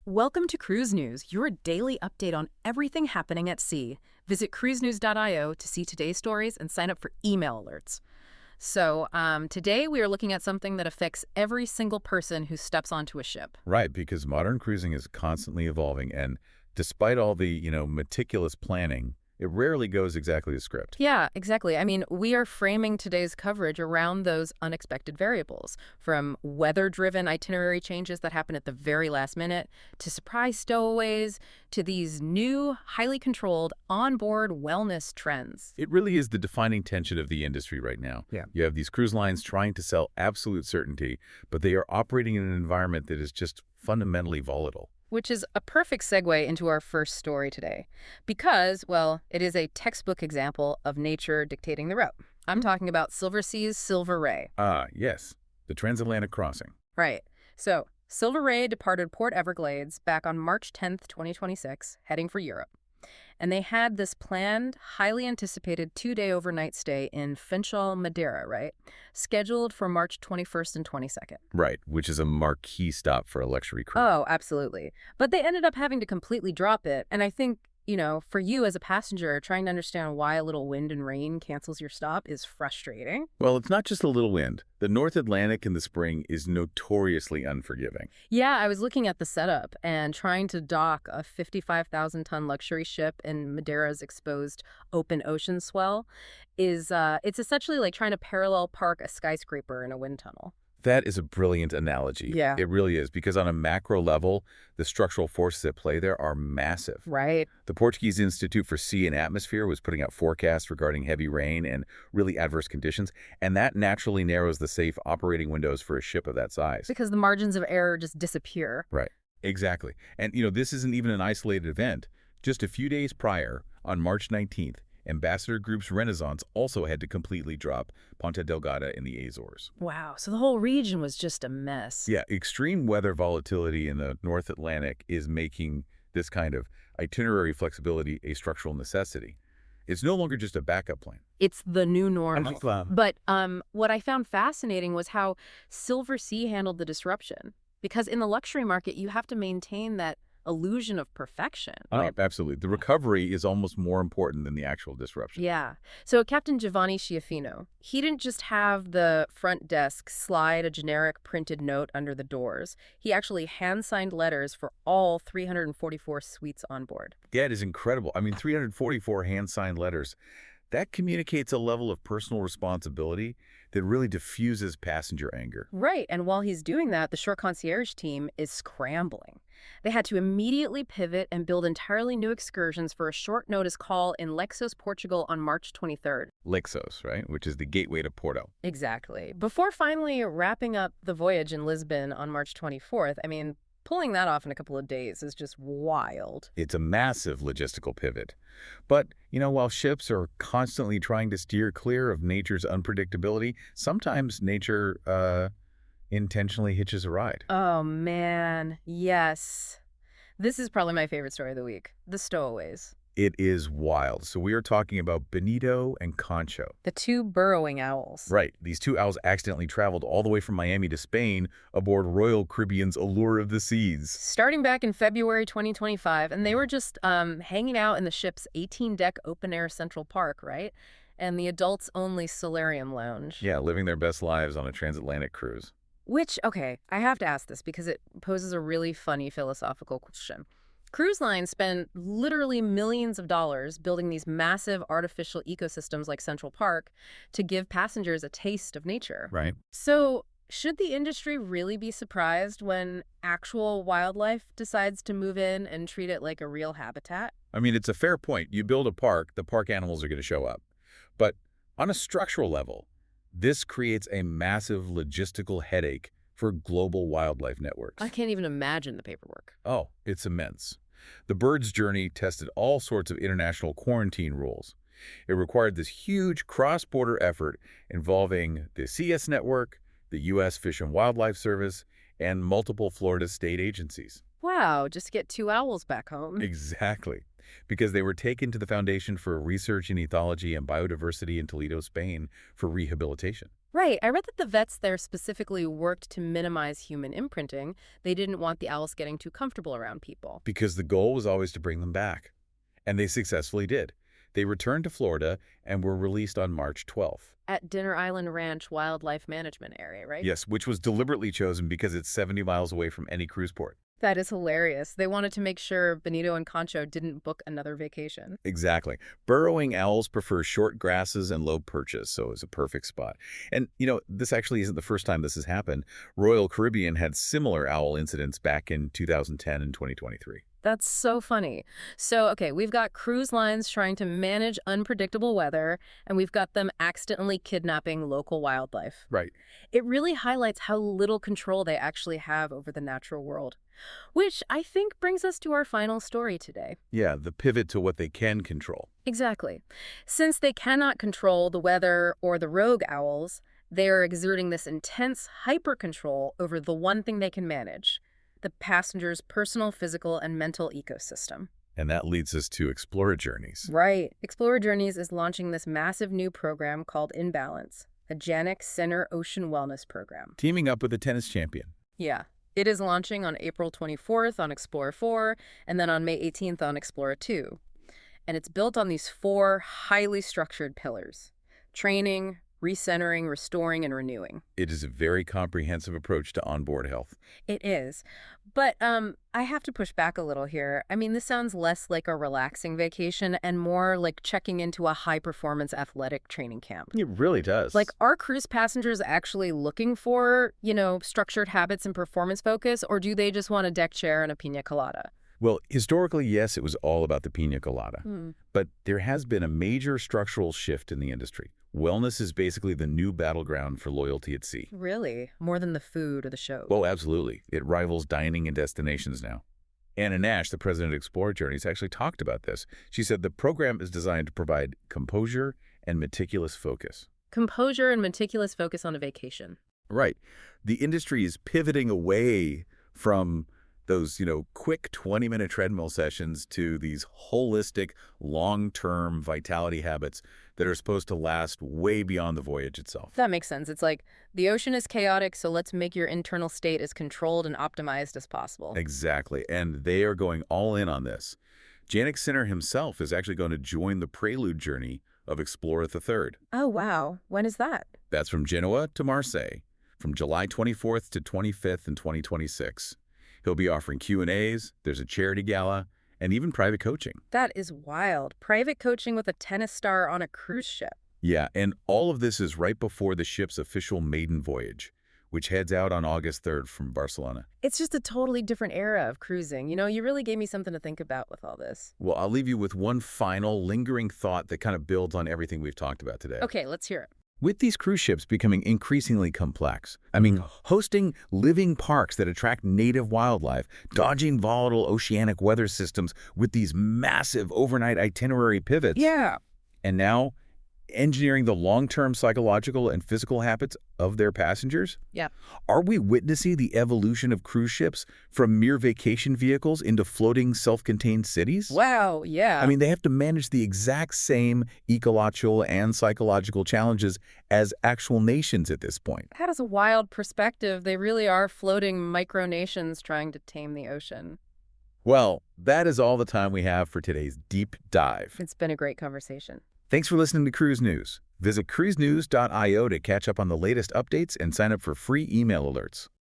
Welcome to Cruise News, your daily update on everything happening at sea. Visit cruisenews.io to see today's stories and sign up for email alerts. Today we are looking at something that affects every single person who steps onto a ship. Right, because modern cruising is constantly evolving, and despite all the, meticulous planning, it rarely goes exactly as script. Yeah, exactly. I mean, we are framing today's coverage around those unexpected variables, from weather-driven itinerary changes that happen at the very last minute, to surprise stowaways, to these new, highly controlled, onboard wellness trends. It really is the defining tension of the industry right now. Yeah. You have these cruise lines trying to sell absolute certainty, but they are operating in an environment that is just fundamentally volatile. Which is a perfect segue into our first story today. Because, well, it is a textbook example of nature dictating the route. I'm talking about Silversea's Silver Ray. Ah, yes, the transatlantic crossing. Right. So, Silver Ray departed Port Everglades back on March 10th, 2026, heading for Europe. And they had this planned, highly anticipated 2-day overnight stay in Funchal, Madeira, right? Scheduled for March 21st and 22nd. Right, which is a marquee stop for a luxury cruise. Oh, absolutely. But they ended up having to completely drop it. And I think, for you as a passenger, trying to understand why a little wind and rain cancels your stop is frustrating. Well, it's not just a little wind. The North Atlantic in the spring is notoriously unforgiving. Yeah, I was looking at the setup and trying to dock a 55,000-ton luxury ship in Madeira's exposed open ocean swell it's essentially like trying to parallel park a skyscraper in a wind tunnel. That is a brilliant analogy. Yeah. It really is, because on a macro level, the structural forces at play there are massive. Right. The Portuguese Institute for Sea and Atmosphere was putting out forecasts regarding heavy rain and really adverse conditions, and that naturally narrows the safe operating windows for a ship of that size. Because the margins of error just disappear. Right. Exactly. And, this isn't even an isolated event. Just a few days prior, on March 19th, Ambassador Group's Renaissance also had to completely drop Ponta Delgada in the Azores. Wow, so the whole region was just a mess. Yeah, extreme weather volatility in the North Atlantic is making this kind of itinerary flexibility a structural necessity. It's no longer just a backup plan. It's the new normal. But what I found fascinating was how Silversea handled the disruption. Because in the luxury market, you have to maintain that illusion of perfection. Oh, absolutely. The recovery is almost more important than the actual disruption. Yeah. So Captain Giovanni Schiaffino, he didn't just have the front desk slide a generic printed note under the doors. He actually hand-signed letters for all 344 suites on board. That is incredible. I mean, 344 hand-signed letters. That communicates a level of personal responsibility that really diffuses passenger anger. Right, and while he's doing that, the shore concierge team is scrambling. They had to immediately pivot and build entirely new excursions for a short notice call in Leixoes, Portugal on March 23rd. Leixoes, right? Which is the gateway to Porto. Exactly. Before finally wrapping up the voyage in Lisbon on March 24th, pulling that off in a couple of days is just wild. It's a massive logistical pivot. But, while ships are constantly trying to steer clear of nature's unpredictability, sometimes nature intentionally hitches a ride. Oh, man. Yes. This is probably my favorite story of the week. The Stowaways. It is wild. So we are talking about Benito and Concho. The two burrowing owls. Right. These two owls accidentally traveled all the way from Miami to Spain aboard Royal Caribbean's Allure of the Seas. Starting back in February 2025, and they were just hanging out in the ship's 18-deck open-air Central Park, right? And the adults-only solarium lounge. Yeah, living their best lives on a transatlantic cruise. Which, okay, I have to ask this because it poses a really funny philosophical question. Cruise lines spend literally millions of dollars building these massive artificial ecosystems like Central Park to give passengers a taste of nature. Right. So should the industry really be surprised when actual wildlife decides to move in and treat it like a real habitat? I mean, it's a fair point. You build a park, the park animals are going to show up. But on a structural level, this creates a massive logistical headache for global wildlife networks. I can't even imagine the paperwork. Oh, it's immense. The Bird's Journey tested all sorts of international quarantine rules. It required this huge cross-border effort involving the CS Network, the U.S. Fish and Wildlife Service, and multiple Florida state agencies. Wow, just get two owls back home. Exactly. Because they were taken to the Foundation for Research in Ethology and Biodiversity in Toledo, Spain, for rehabilitation. Right. I read that the vets there specifically worked to minimize human imprinting. They didn't want the owls getting too comfortable around people. Because the goal was always to bring them back. And they successfully did. They returned to Florida and were released on March 12th. At Dinner Island Ranch Wildlife Management Area, right? Yes, which was deliberately chosen because it's 70 miles away from any cruise port. That is hilarious. They wanted to make sure Benito and Concho didn't book another vacation. Exactly. Burrowing owls prefer short grasses and low perches, so it's a perfect spot. And, this actually isn't the first time this has happened. Royal Caribbean had similar owl incidents back in 2010 and 2023. That's so funny. So, okay, we've got cruise lines trying to manage unpredictable weather, and we've got them accidentally kidnapping local wildlife. Right. It really highlights how little control they actually have over the natural world, which I think brings us to our final story today. Yeah, the pivot to what they can control. Exactly. Since they cannot control the weather or the rogue owls, they are exerting this intense hyper-control over the one thing they can manage: the passenger's personal, physical, and mental ecosystem. And that leads us to Explora Journeys. Right. Explora Journeys is launching this massive new program called In Balance, a Jannik Sinner ocean wellness program. Teaming up with a tennis champion. Yeah. It is launching on April 24th on Explora 4, and then on May 18th on Explora 2. And it's built on these 4 highly structured pillars: training, recentering, restoring, and renewing. It is a very comprehensive approach to onboard health. It is. But I have to push back a little here. I mean, this sounds less like a relaxing vacation and more like checking into a high-performance athletic training camp. It really does. Like, are cruise passengers actually looking for, structured habits and performance focus, or do they just want a deck chair and a pina colada? Well, historically, yes, it was all about the pina colada. But there has been a major structural shift in the industry. Wellness is basically the new battleground for loyalty at sea. Really? More than the food or the show? Oh, absolutely. It rivals dining and destinations now. Anna Nash, the president of Explora Journeys, actually talked about this. She said the program is designed to provide composure and meticulous focus. Composure and meticulous focus on a vacation. Right. The industry is pivoting away from those, quick 20-minute treadmill sessions to these holistic, long-term vitality habits that are supposed to last way beyond the voyage itself. That makes sense. It's like, the ocean is chaotic, so let's make your internal state as controlled and optimized as possible. Exactly. And they are going all in on this. Jannik Sinner himself is actually going to join the prelude journey of Explora the Third. Oh, wow. When is that? That's from Genoa to Marseille, from July 24th to 25th in 2026. He'll be offering Q&As, there's a charity gala, and even private coaching. That is wild. Private coaching with a tennis star on a cruise ship. Yeah, and all of this is right before the ship's official maiden voyage, which heads out on August 3rd from Barcelona. It's just a totally different era of cruising. You really gave me something to think about with all this. Well, I'll leave you with one final lingering thought that kind of builds on everything we've talked about today. Okay, let's hear it. With these cruise ships becoming increasingly complex, hosting living parks that attract native wildlife, dodging volatile oceanic weather systems with these massive overnight itinerary pivots. Yeah. And now, engineering the long-term psychological and physical habits of their passengers? Yeah. Are we witnessing the evolution of cruise ships from mere vacation vehicles into floating, self-contained cities? Wow, yeah. They have to manage the exact same ecological and psychological challenges as actual nations at this point. That is a wild perspective. They really are floating micronations trying to tame the ocean. Well, that is all the time we have for today's deep dive. It's been a great conversation. Thanks for listening to Cruise News. Visit cruisenews.io to catch up on the latest updates and sign up for free email alerts.